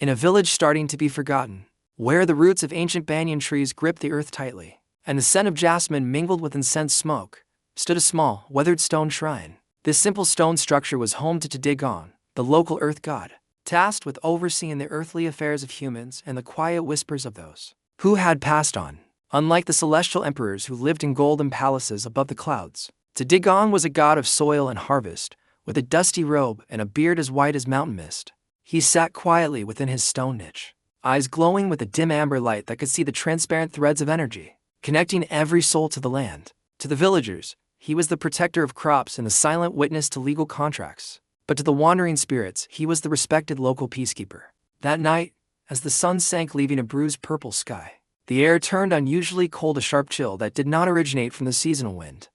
in a village starting to be forgotten, where the roots of ancient banyan trees gripped the earth tightly, and the scent of jasmine mingled with incense smoke, stood a small, weathered stone shrine. This simple stone structure was home to Gong, the local earth god, tasked with overseeing the earthly affairs of humans and the quiet whispers of those who had passed on. Unlike the celestial emperors who lived in golden palaces above the clouds, Gong was a god of soil and harvest, with a dusty robe and a beard as white as mountain mist. He sat quietly within his stone niche, eyes glowing with a dim amber light that could see the transparent threads of energy, connecting every soul to the land. To the villagers, he was the protector of crops and the silent witness to legal contracts. But to the wandering spirits, he was the respected local peacekeeper. That night, as the sun sank leaving a bruised purple sky, the air turned unusually cold, a sharp chill that did not originate from the seasonal wind.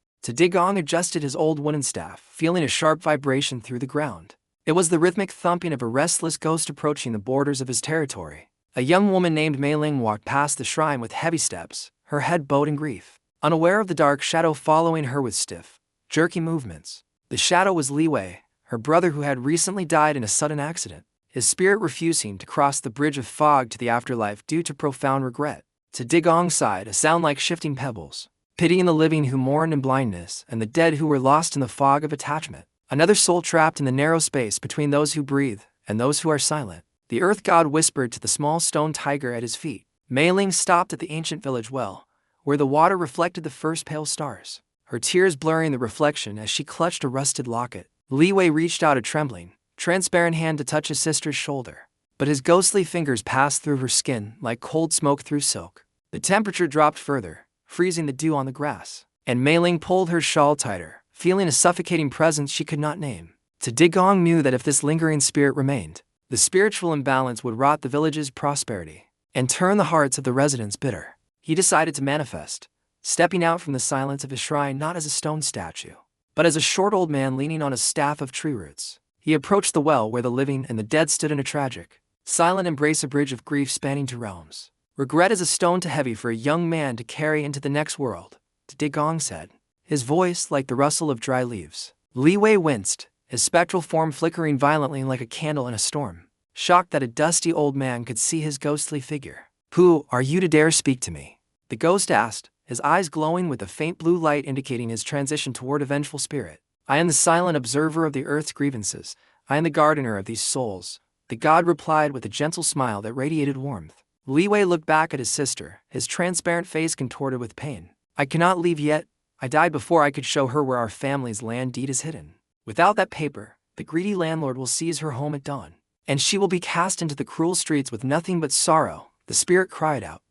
Gong adjusted his old wooden staff, feeling a sharp vibration through the ground. It was the rhythmic thumping of a restless ghost approaching the borders of his territory. A young woman named Mei Ling walked past the shrine with heavy steps, her head bowed in grief, unaware of the dark shadow following her with stiff, jerky movements. The shadow was Li Wei, her brother who had recently died in a sudden accident, his spirit refusing to cross the bridge of fog to the afterlife due to profound regret. Gong sighed, a sound like shifting pebbles, pitying the living who mourned in blindness and the dead who were lost in the fog of attachment. Another soul trapped in the narrow space between those who breathe and those who are silent. The earth god whispered to the small stone tiger at his feet. Mei Ling stopped at the ancient village well, where the water reflected the first pale stars, her tears blurring the reflection as she clutched a rusted locket. Li Wei reached out a trembling, transparent hand to touch his sister's shoulder, but his ghostly fingers passed through her skin like cold smoke through silk. The temperature dropped further, freezing the dew on the grass, and Mei Ling pulled her shawl tighter, feeling a suffocating presence she could not name. Gong knew that if this lingering spirit remained, the spiritual imbalance would rot the village's prosperity and turn the hearts of the residents bitter. He decided to manifest, stepping out from the silence of his shrine not as a stone statue, but as a short old man leaning on a staff of tree roots. He approached the well where the living and the dead stood in a tragic, silent embrace, a bridge of grief spanning two realms. Regret is a stone too heavy for a young man to carry into the next world, Gong said, his voice like the rustle of dry leaves. Li Wei winced, his spectral form flickering violently like a candle in a storm, shocked that a dusty old man could see his ghostly figure. "Who are you to dare speak to me?" the ghost asked, his eyes glowing with a faint blue light indicating his transition toward a vengeful spirit. "I am the silent observer of the earth's grievances. I am the gardener of these souls," the god replied with a gentle smile that radiated warmth. Li Wei looked back at his sister, his transparent face contorted with pain. "I cannot leave yet. I died before I could show her where our family's land deed is hidden. Without that paper, the greedy landlord will seize her home at dawn, and she will be cast into the cruel streets with nothing but sorrow," the spirit cried out.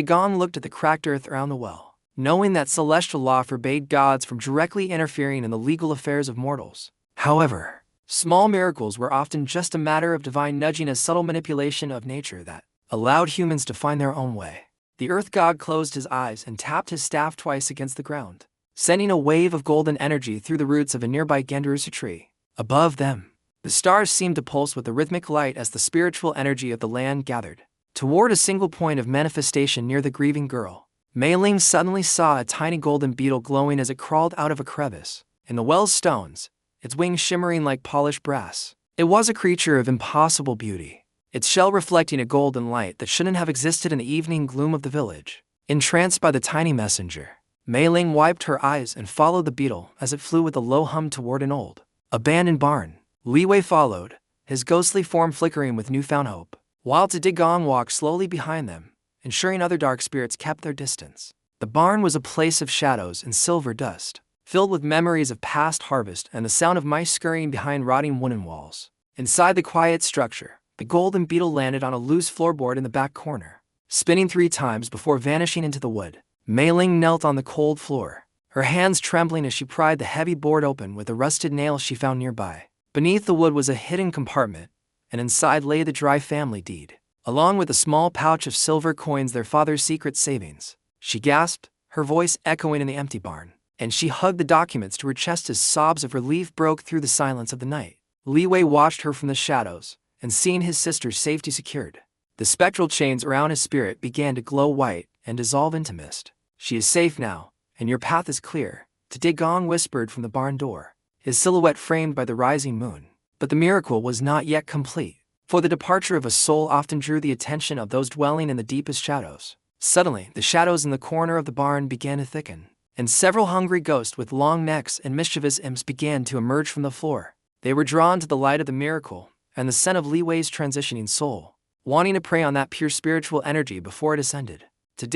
Gong looked at the cracked earth around the well, knowing that celestial law forbade gods from directly interfering in the legal affairs of mortals. However, small miracles were often just a matter of divine nudging, a subtle manipulation of nature that allowed humans to find their own way. The earth god closed his eyes and tapped his staff twice against the ground, sending a wave of golden energy through the roots of a nearby gandarusa tree. Above them, the stars seemed to pulse with a rhythmic light as the spiritual energy of the land gathered toward a single point of manifestation near the grieving girl. Mei Ling suddenly saw a tiny golden beetle glowing as it crawled out of a crevice in the well's stones, its wings shimmering like polished brass. It was a creature of impossible beauty, its shell reflecting a golden light that shouldn't have existed in the evening gloom of the village. Entranced by the tiny messenger, Mei Ling wiped her eyes and followed the beetle as it flew with a low hum toward an old, abandoned barn. Li Wei followed, his ghostly form flickering with newfound hope, while Gong walked slowly behind them, ensuring other dark spirits kept their distance. The barn was a place of shadows and silver dust, filled with memories of past harvest and the sound of mice scurrying behind rotting wooden walls. Inside the quiet structure, the golden beetle landed on a loose floorboard in the back corner, spinning 3 times before vanishing into the wood. Mei Ling knelt on the cold floor, her hands trembling as she pried the heavy board open with a rusted nail she found nearby. Beneath the wood was a hidden compartment, and inside lay the dry family deed, along with a small pouch of silver coins, their father's secret savings. She gasped, her voice echoing in the empty barn, and she hugged the documents to her chest as sobs of relief broke through the silence of the night. Li Wei watched her from the shadows, and seeing his sister's safety secured, the spectral chains around his spirit began to glow white and dissolve into mist. "She is safe now, and your path is clear," Gong whispered from the barn door, his silhouette framed by the rising moon. But the miracle was not yet complete. for the departure of a soul often drew the attention of those dwelling in the deepest shadows. Suddenly, the shadows in the corner of the barn began to thicken, and several hungry ghosts with long necks and mischievous imps began to emerge from the floor. They were drawn to the light of the miracle and the scent of Li Wei's transitioning soul, wanting to prey on that pure spiritual energy before it ascended.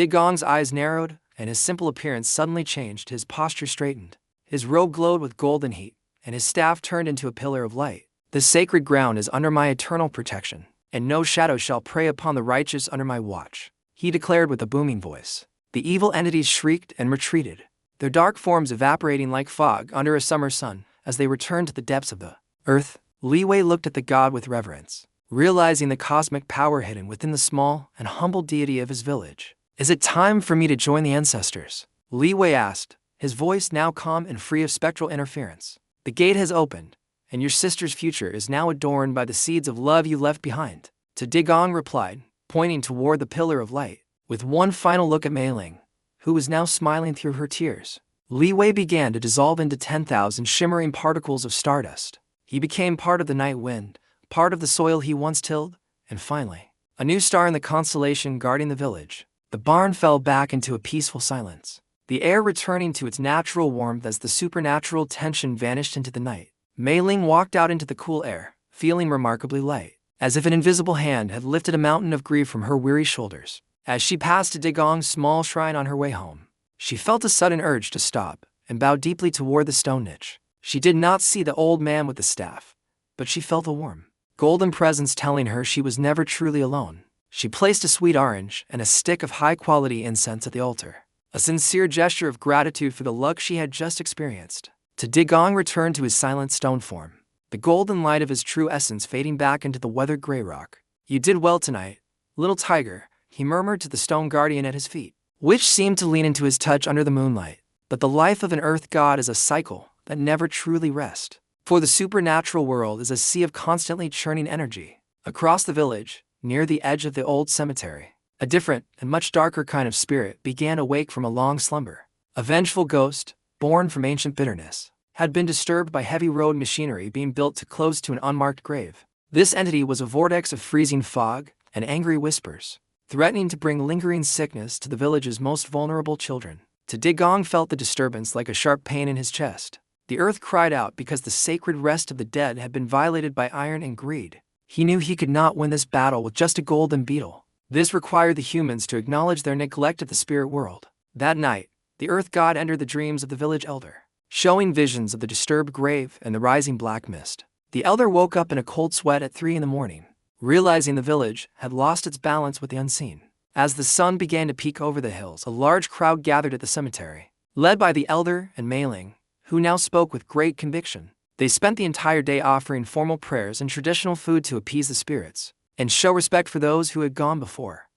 Gong's eyes narrowed, and his simple appearance suddenly changed. His posture straightened, his robe glowed with golden heat, and his staff turned into a pillar of light. "This sacred ground is under my eternal protection, and no shadow shall prey upon the righteous under my watch," he declared with a booming voice. The evil entities shrieked and retreated, their dark forms evaporating like fog under a summer sun. As they returned to the depths of the earth, Li Wei looked at the god with reverence, realizing the cosmic power hidden within the small and humble deity of his village. "Is it time for me to join the ancestors?" Li Wei asked, his voice now calm and free of spectral interference. "The gate has opened, and your sister's future is now adorned by the seeds of love you left behind." Gong replied, pointing toward the pillar of light. With one final look at Mei Ling, who was now smiling through her tears, Li Wei began to dissolve into 10,000 shimmering particles of stardust. He became part of the night wind, part of the soil he once tilled, and finally, a new star in the constellation guarding the village. The barn fell back into a peaceful silence, the air returning to its natural warmth as the supernatural tension vanished into the night. Mei Ling walked out into the cool air, feeling remarkably light, as if an invisible hand had lifted a mountain of grief from her weary shoulders. As she passed Gong's small shrine on her way home, she felt a sudden urge to stop and bow deeply toward the stone niche. She did not see the old man with the staff, but she felt a warm, golden presence telling her she was never truly alone. She placed a sweet orange and a stick of high-quality incense at the altar, a sincere gesture of gratitude for the luck she had just experienced. Gong returned to his silent stone form, the golden light of his true essence fading back into the weathered gray rock. "You did well tonight, little tiger," he murmured to the stone guardian at his feet, which seemed to lean into his touch under the moonlight. But the life of an earth god is a cycle that never truly rests. For the supernatural world is a sea of constantly churning energy. Across the village, near the edge of the old cemetery, a different and much darker kind of spirit began to wake from a long slumber. A vengeful ghost, born from ancient bitterness, had been disturbed by heavy road machinery being built too close to an unmarked grave. This entity was a vortex of freezing fog and angry whispers, threatening to bring lingering sickness to the village's most vulnerable children. Gong felt the disturbance like a sharp pain in his chest. The earth cried out because the sacred rest of the dead had been violated by iron and greed. He knew he could not win this battle with just a golden beetle. This required the humans to acknowledge their neglect of the spirit world. That night, the earth god entered the dreams of the village elder, showing visions of the disturbed grave and the rising black mist. The elder woke up in a cold sweat at 3 in the morning, realizing the village had lost its balance with the unseen. As the sun began to peek over the hills, a large crowd gathered at the cemetery, led by the elder and Mei Ling, who now spoke with great conviction. They spent the entire day offering formal prayers and traditional food to appease the spirits and show respect for those who had gone before.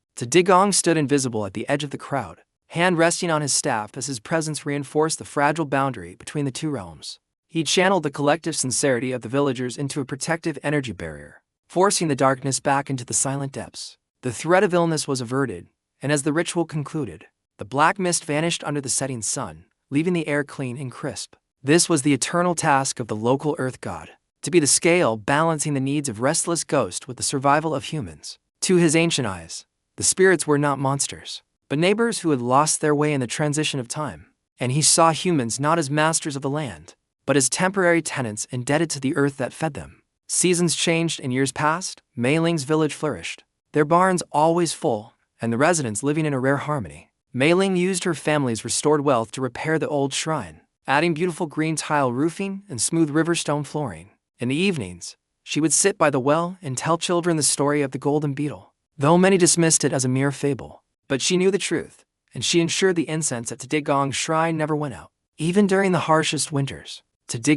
Gong stood invisible at the edge of the crowd, hand resting on his staff as his presence reinforced the fragile boundary between the two realms. He channeled the collective sincerity of the villagers into a protective energy barrier, forcing the darkness back into the silent depths. The threat of illness was averted, and as the ritual concluded, the black mist vanished under the setting sun, leaving the air clean and crisp. This was the eternal task of the local earth god, to be the scale balancing the needs of restless ghosts with the survival of humans. To his ancient eyes, the spirits were not monsters, but neighbors who had lost their way in the transition of time, and he saw humans not as masters of the land, but as temporary tenants indebted to the earth that fed them. Seasons changed and years passed. Mei Ling's village flourished, their barns always full, and the residents living in a rare harmony. Mei Ling used her family's restored wealth to repair the old shrine, adding beautiful green tile roofing and smooth river stone flooring. In the evenings, she would sit by the well and tell children the story of the golden beetle. Though many dismissed it as a mere fable, but she knew the truth, and she ensured the incense at Gong's shrine never went out. Even during the harshest winters,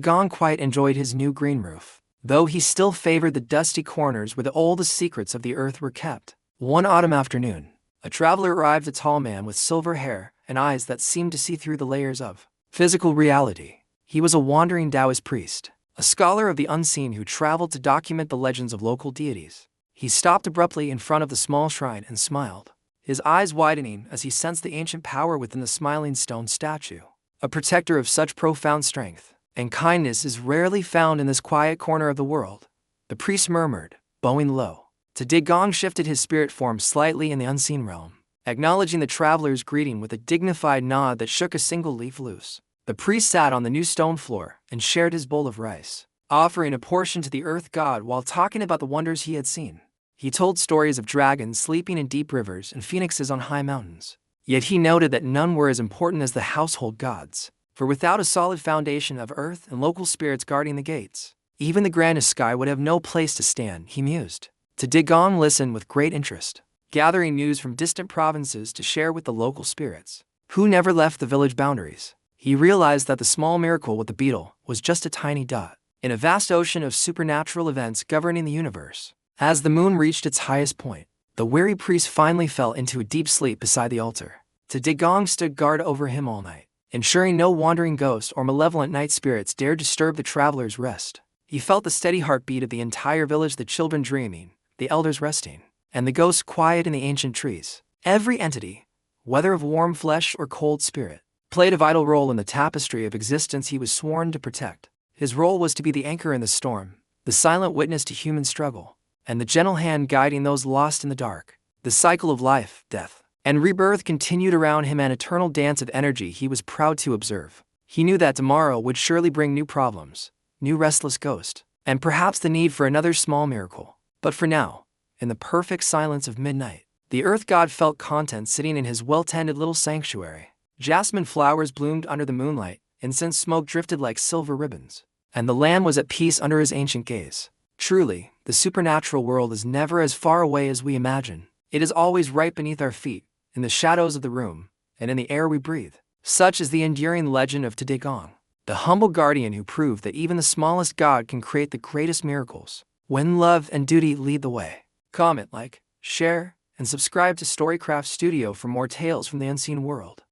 Gong quite enjoyed his new green roof, though he still favored the dusty corners where the oldest secrets of the earth were kept. One autumn afternoon, a traveler arrived, a tall man with silver hair and eyes that seemed to see through the layers of physical reality. He was a wandering Taoist priest, a scholar of the unseen who traveled to document the legends of local deities. He stopped abruptly in front of the small shrine and smiled, his eyes widening as he sensed the ancient power within the smiling stone statue. A protector of such profound strength and kindness is rarely found in this quiet corner of the world, the priest murmured, bowing low. Gong shifted his spirit form slightly in the unseen realm, acknowledging the traveler's greeting with a dignified nod that shook a single leaf loose. The priest sat on the new stone floor and shared his bowl of rice, offering a portion to the earth god while talking about the wonders he had seen. He told stories of dragons sleeping in deep rivers and phoenixes on high mountains. Yet he noted that none were as important as the household gods, for without a solid foundation of earth and local spirits guarding the gates, even the grandest sky would have no place to stand, he mused. Gong listened with great interest, gathering news from distant provinces to share with the local spirits, who never left the village boundaries. He realized that the small miracle with the beetle was just a tiny dot in a vast ocean of supernatural events governing the universe. As the moon reached its highest point, the weary priest finally fell into a deep sleep beside the altar. Gong stood guard over him all night, ensuring no wandering ghost or malevolent night spirits dared disturb the traveler's rest. He felt the steady heartbeat of the entire village, the children dreaming, the elders resting, and the ghosts quiet in the ancient trees. Every entity, whether of warm flesh or cold spirit, played a vital role in the tapestry of existence he was sworn to protect. His role was to be the anchor in the storm, the silent witness to human struggle, and the gentle hand guiding those lost in the dark. The cycle of life, death, and rebirth continued around him, an eternal dance of energy he was proud to observe. He knew that tomorrow would surely bring new problems, new restless ghosts, and perhaps the need for another small miracle. But for now, in the perfect silence of midnight, the earth god felt content sitting in his well-tended little sanctuary. Jasmine flowers bloomed under the moonlight, incense smoke drifted like silver ribbons, and the land was at peace under his ancient gaze. Truly, the supernatural world is never as far away as we imagine. It is always right beneath our feet, in the shadows of the room, and in the air we breathe. Such is the enduring legend of Gong, the humble guardian who proved that even the smallest god can create the greatest miracles, when love and duty lead the way. Comment, like, share, and subscribe to Storycraft Studio for more tales from the unseen world.